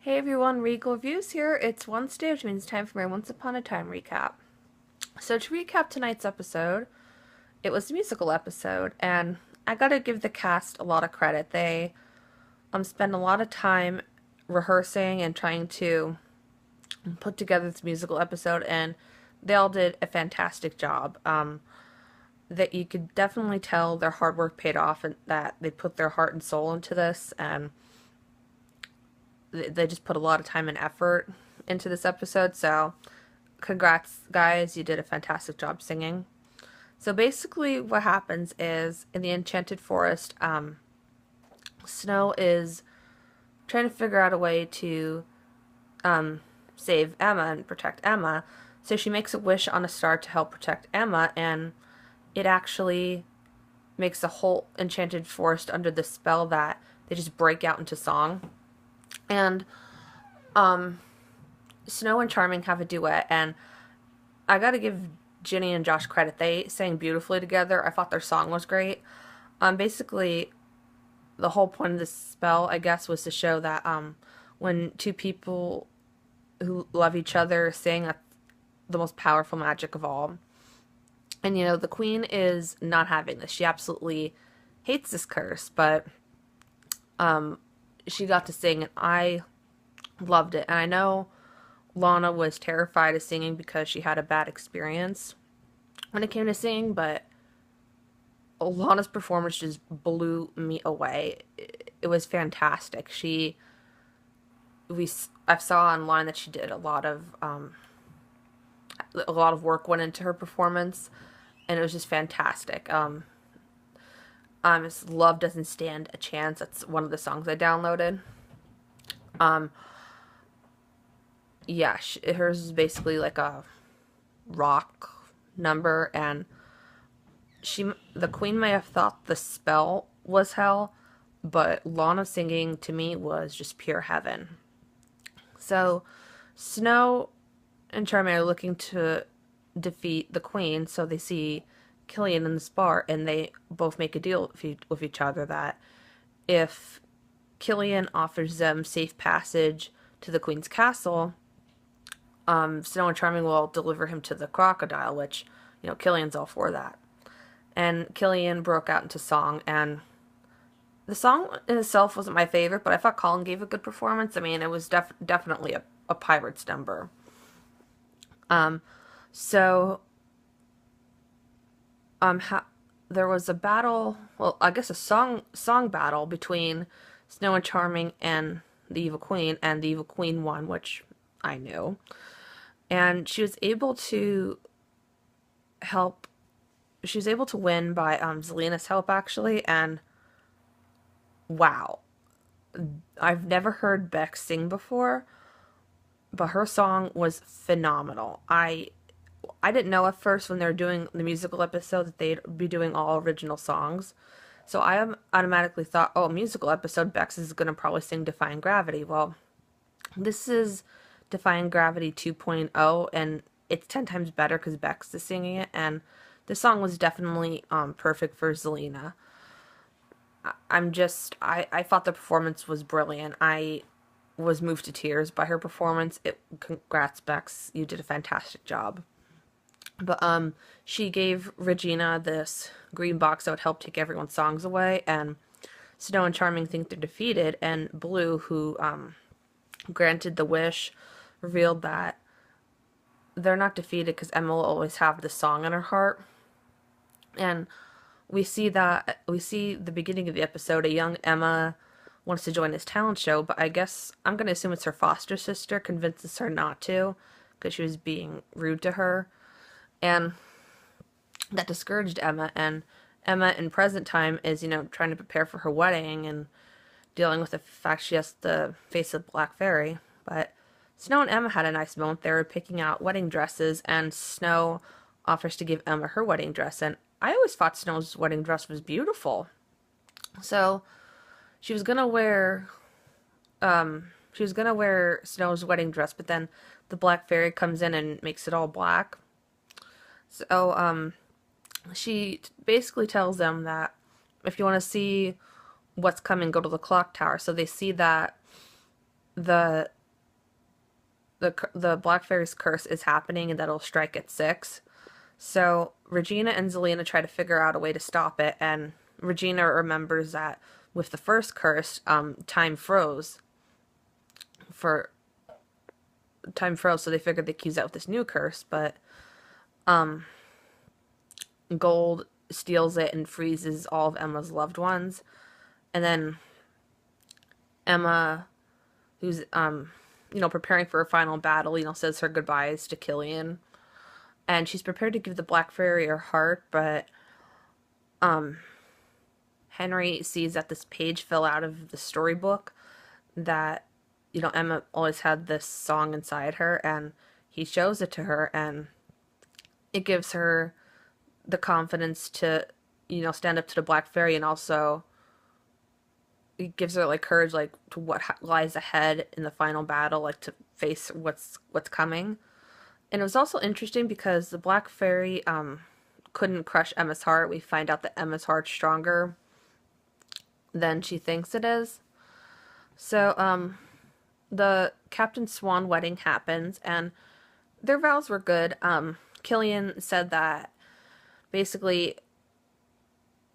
Hey everyone, Regal Reviews here. It's Wednesday, which means time for my Once Upon a Time recap. So to recap tonight's episode, it was a musical episode, and I gotta give the cast a lot of credit. They spend a lot of time rehearsing and trying to put together this musical episode, and they all did a fantastic job. That you could definitely tell their hard work paid off, and that they put their heart and soul into this, and they just put a lot of time and effort into this episode. So congrats, guys, you did a fantastic job singing. So basically what happens is, in the Enchanted Forest, Snow is trying to figure out a way to save Emma and protect Emma. So she makes a wish on a star to help protect Emma, and it actually makes the whole Enchanted Forest under the spell that they just break out into song. And Snow and Charming have a duet, and I gotta give Ginny and Josh credit. They sang beautifully together. I thought their song was great. Basically, the whole point of this spell, I guess, was to show that when two people who love each other sing, that's the most powerful magic of all. And, the Queen is not having this. She absolutely hates this curse, but she got to sing, and I loved it. And I know Lana was terrified of singing because she had a bad experience when it came to singing, but Lana's performance just blew me away. It was fantastic. I saw online that she did a lot of work went into her performance, and it was just fantastic. Love Doesn't Stand a Chance. That's one of the songs I downloaded. Yeah, hers is basically like a rock number, and the Queen may have thought the spell was hell, but Lana singing to me was just pure heaven. So Snow and Charming are looking to defeat the Queen, so they see Killian in this bar, and they both make a deal with each other that if Killian offers them safe passage to the Queen's castle, Snow and Charming will deliver him to the crocodile, which, Killian's all for that. And Killian broke out into song, and the song in itself wasn't my favorite, but I thought Colin gave a good performance. I mean, it was definitely a pirate's number. So, there was a battle, well, I guess a song battle between Snow and Charming and the Evil Queen, and the Evil Queen won, which I knew. And she was able to win by Zelina's help, actually, and wow. I've never heard Beck sing before, but her song was phenomenal. I didn't know at first when they were doing the musical episode that they'd be doing all original songs. So I automatically thought, oh, musical episode, Bex is going to probably sing Defying Gravity. Well, this is Defying Gravity 2.0, and it's 10 times better because Bex is singing it, and the song was definitely perfect for Zelina. I thought the performance was brilliant. I was moved to tears by her performance. Congrats, Bex. You did a fantastic job. But she gave Regina this green box that would help take everyone's songs away, and Snow and Charming think they're defeated, and Blue, who granted the wish, revealed that they're not defeated because Emma will always have the song in her heart. And we see the beginning of the episode, a young Emma wants to join this talent show, but I guess I'm going to assume it's her foster sister convinces her not to because she was being rude to her. And that discouraged Emma, and Emma in present time is, trying to prepare for her wedding and dealing with the fact she has to face a black fairy. But Snow and Emma had a nice moment. They were picking out wedding dresses, and Snow offers to give Emma her wedding dress, and I always thought Snow's wedding dress was beautiful. So she was gonna wear Snow's wedding dress, but then the black fairy comes in and makes it all black. So she basically tells them that if you want to see what's coming, go to the clock tower. So they see that the the Black Fairy's curse is happening and that'll strike at 6. So Regina and Zelena try to figure out a way to stop it, and Regina remembers that with the first curse, for time froze, so they figured they could use that with this new curse, but Gold steals it and freezes all of Emma's loved ones. And then Emma, who's preparing for her final battle, says her goodbyes to Killian. And she's prepared to give the Black Fairy her heart, but Henry sees that this page fell out of the storybook that, Emma always had this song inside her, and he shows it to her, and it gives her the confidence to, stand up to the Black Fairy, and also it gives her like courage, like to what lies ahead in the final battle, like to face what's coming. And it was also interesting because the Black Fairy couldn't crush Emma's heart. We find out that Emma's heart's stronger than she thinks it is. So the Captain Swan wedding happens, and their vows were good. Killian said that basically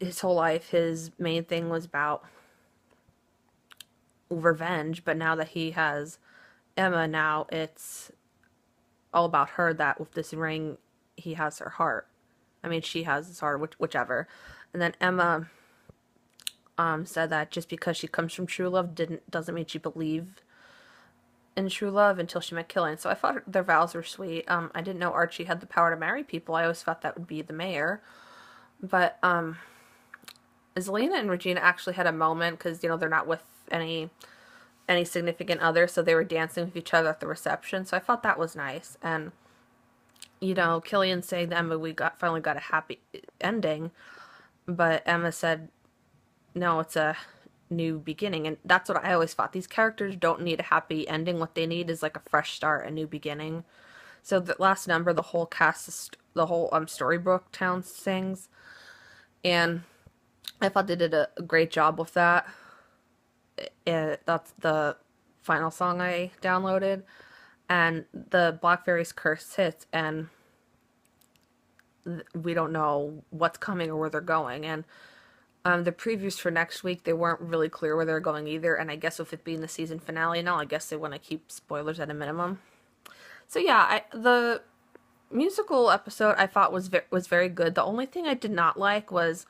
his whole life, his main thing was about revenge, but now that he has Emma, now it's all about her, that with this ring, he has her heart. I mean, she has his heart, whichever. And then Emma said that just because she comes from true love doesn't mean she believed in true love until she met Killian. So I thought their vows were sweet. I didn't know Archie had the power to marry people. I always thought that would be the mayor. But Zelena and Regina actually had a moment because, they're not with any significant other, so they were dancing with each other at the reception. So I thought that was nice. And, Killian saying to Emma, we finally got a happy ending. But Emma said, no, it's a new beginning. And that's what I always thought. These characters don't need a happy ending. What they need is like a fresh start, a new beginning. So the last number, the whole cast, the whole Storybook town sings. And I thought they did a great job with that. That's the final song I downloaded. And the Black Fairy's curse hits, and we don't know what's coming or where they're going. And the previews for next week, they weren't really clear where they're going either. And I guess with it being the season finale now, I guess they want to keep spoilers at a minimum. So yeah, the musical episode I thought was very good. The only thing I did not like was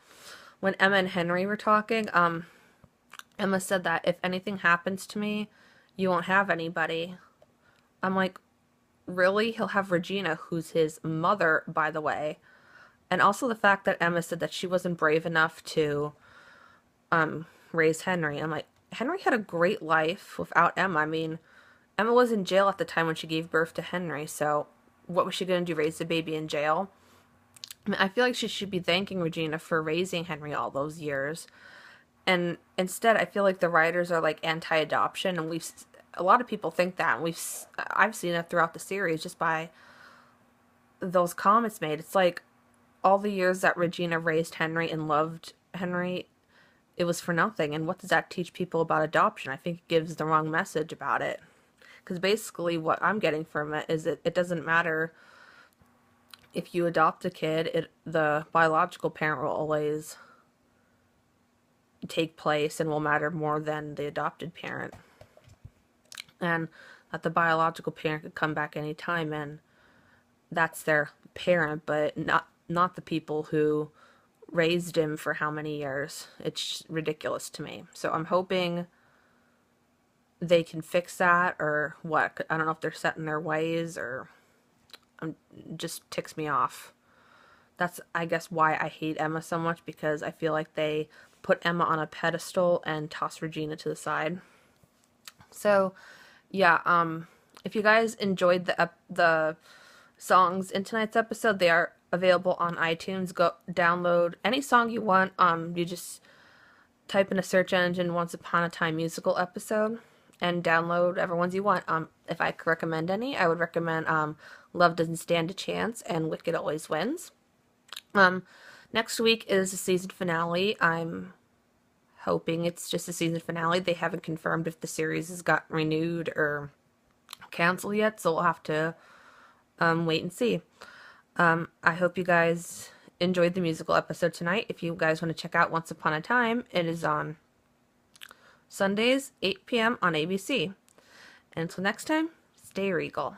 when Emma and Henry were talking. Emma said that if anything happens to me, you won't have anybody. I'm like, really? He'll have Regina, who's his mother, by the way. And also the fact that Emma said that she wasn't brave enough to raise Henry. I'm like, Henry had a great life without Emma. I mean, Emma was in jail at the time when she gave birth to Henry, so what was she going to do, raise the baby in jail? I mean, I feel like she should be thanking Regina for raising Henry all those years. And instead, I feel like the writers are like anti-adoption, and a lot of people think that, and I've seen it throughout the series just by those comments made. It's like all the years that Regina raised Henry and loved Henry, it was for nothing. And what does that teach people about adoption? I think it gives the wrong message about it. Because basically what I'm getting from it is that it doesn't matter if you adopt a kid, the biological parent will always take place and will matter more than the adopted parent. And that the biological parent could come back anytime, and that's their parent, but not the people who raised him for how many years. It's ridiculous to me. So I'm hoping they can fix that, or what. I don't know if they're set in their ways, or just ticks me off. That's, I guess, why I hate Emma so much, because I feel like they put Emma on a pedestal and toss Regina to the side. So, yeah, if you guys enjoyed the songs in tonight's episode, they are available on iTunes. Go download any song you want. You just type in a search engine Once Upon a Time musical episode and download whatever ones you want. If I could recommend any, I would recommend Love Doesn't Stand a Chance and Wicked Always Wins. Next week is the season finale. I'm hoping it's just a season finale. They haven't confirmed if the series has got renewed or canceled yet, so we'll have to wait and see. I hope you guys enjoyed the musical episode tonight. If you guys want to check out Once Upon a Time, it is on Sundays, 8 p.m. on ABC. And until next time, stay regal.